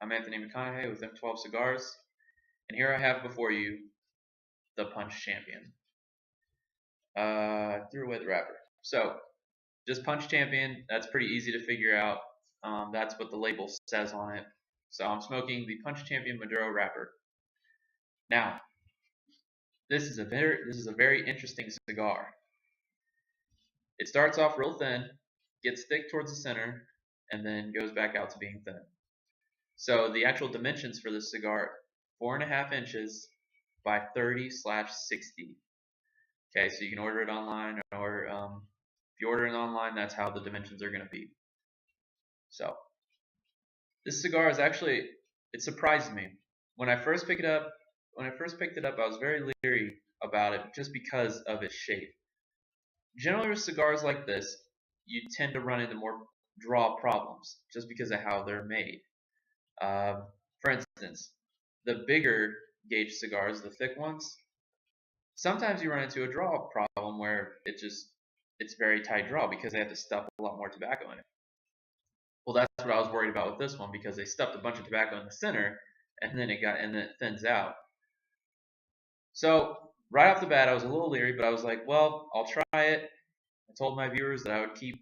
I'm Anthony McConaughey with M-12 Cigars, and here I have before you the Punch Champion. Threw away the wrapper. So, just Punch Champion, that's pretty easy to figure out. That's what the label says on it. So I'm smoking the Punch Champion Maduro wrapper. Now, this is a very interesting cigar. It starts off real thin, gets thick towards the center, and then goes back out to being thin. So the actual dimensions for this cigar, 4.5 inches by 30/60. Okay, so you can order it online, or if you order it online, that's how the dimensions are going to be. So this cigar is actually, it surprised me when I first picked it up. When I first picked it up, I was very leery about it just because of its shape. Generally, with cigars like this, you tend to run into more draw problems just because of how they're made. For instance, the bigger gauge cigars, the thick ones, sometimes you run into a draw problem where it's very tight draw because they have to stuff a lot more tobacco in it. Well, that's what I was worried about with this one because they stuffed a bunch of tobacco in the center and then it thins out. So right off the bat, I was a little leery, but I was like, well, I'll try it. I told my viewers that I would keep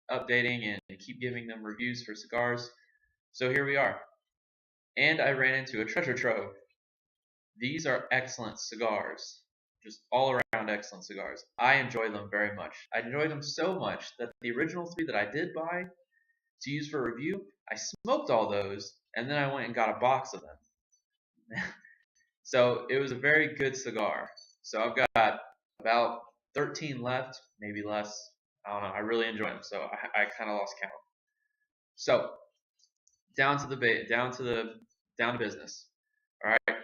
updating and keep giving them reviews for cigars. So here we are. And I ran into a treasure trove. These are excellent cigars. Just all around excellent cigars. I enjoy them very much. I enjoy them so much that the original 3 that I did buy to use for review, I smoked all those and then I went and got a box of them. So it was a very good cigar. So I've got about 13 left, maybe less. I don't know. I really enjoy them, so I kind of lost count. So down to business. All right,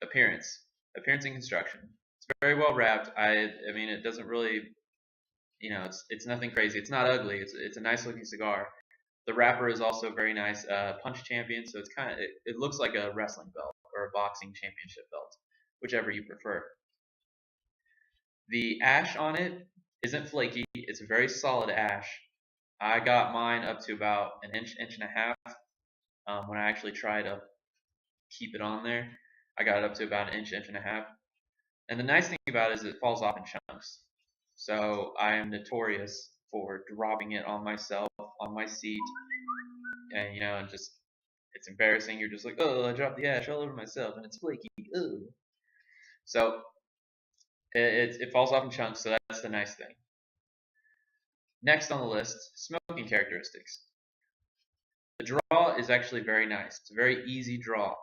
appearance and construction. It's very well wrapped. I mean, it doesn't really, it's nothing crazy. It's not ugly. It's a nice looking cigar. The wrapper is also very nice. Punch Champion, so it's it looks like a wrestling belt or a boxing championship belt, whichever you prefer. The ash on it isn't flaky. It's a very solid ash. I got mine up to about an inch and a half. When I actually tried to keep it on there, I got it up to about an inch and a half. And the nice thing about it is it falls off in chunks. So I am notorious for dropping it on myself, on my seat, and it's embarrassing. You're just like, oh, I dropped the ash all over myself, and it's flaky. Ugh. So it falls off in chunks, so that's the nice thing. Next on the list, smoking characteristics. The draw is actually very nice. It's a very easy draw.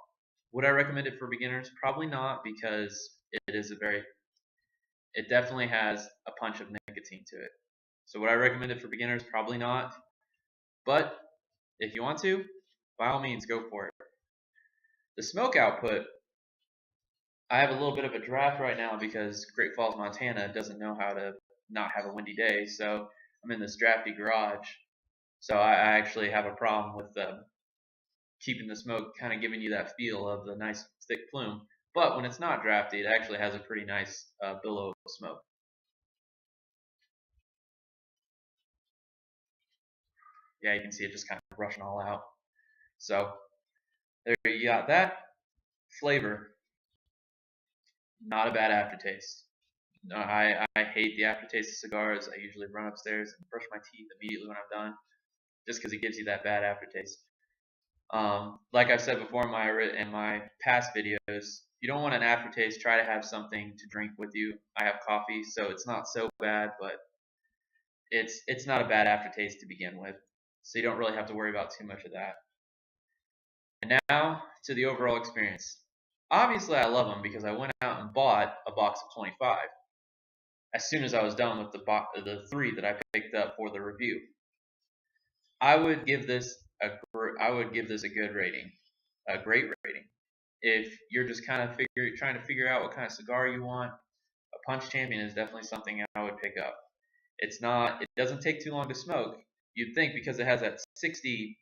Would I recommend it for beginners? Probably not, because it definitely has a punch of nicotine to it. So would I recommend it for beginners? Probably not. But if you want to, by all means, go for it. The smoke output, I have a little bit of a draft right now because Great Falls, Montana doesn't know how to not have a windy day. So I'm in this drafty garage. So I actually have a problem with keeping the smoke kind of giving you that feel of the nice thick plume. But when it's not drafty, it actually has a pretty nice billow of smoke. Yeah, you can see it just kind of rushing all out. So there you got that. Flavor, not a bad aftertaste. No, I hate the aftertaste of cigars. I usually run upstairs and brush my teeth immediately when I'm done, just because it gives you that bad aftertaste. Like I've said before in my past videos, if you don't want an aftertaste, try to have something to drink with you. I have coffee, so it's not so bad, but it's not a bad aftertaste to begin with, so you don't really have to worry about too much of that. And now to the overall experience. Obviously, I love them because I went out and bought a box of 25 as soon as I was done with the 3 that I picked up for the review. I would give this a good rating, a great rating. If you're just kind of trying to figure out what kind of cigar you want, a Punch Champion is definitely something I would pick up. It doesn't take too long to smoke. You'd think because it has that 60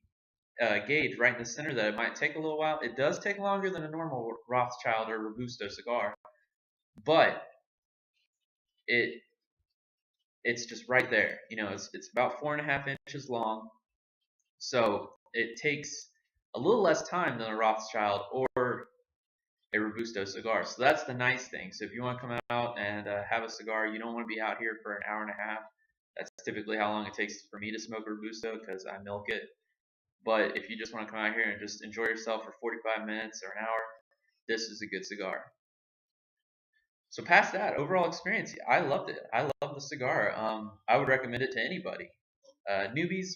gauge right in the center that it might take a little while. It does take longer than a normal Rothschild or Robusto cigar, but it's just right there. It's about 4.5 inches long, so it takes a little less time than a Rothschild or a Robusto cigar. So that's the nice thing. So if you want to come out and have a cigar, you don't want to be out here for an hour and a half. That's typically how long it takes for me to smoke a Robusto because I milk it. But if you just want to come out here and just enjoy yourself for 45 minutes or an hour, this is a good cigar. So past that, overall experience, I loved it. I love the cigar. I would recommend it to anybody. Newbies,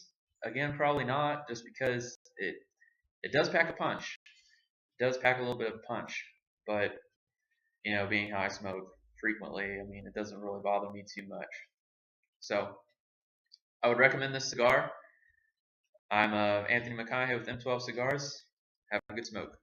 again, probably not, just because it does pack a punch. It does pack a little bit of punch, but being how I smoke frequently, I mean, it doesn't really bother me too much. So I would recommend this cigar. I'm Anthony McConaughey with M-12 Cigars. Have a good smoke.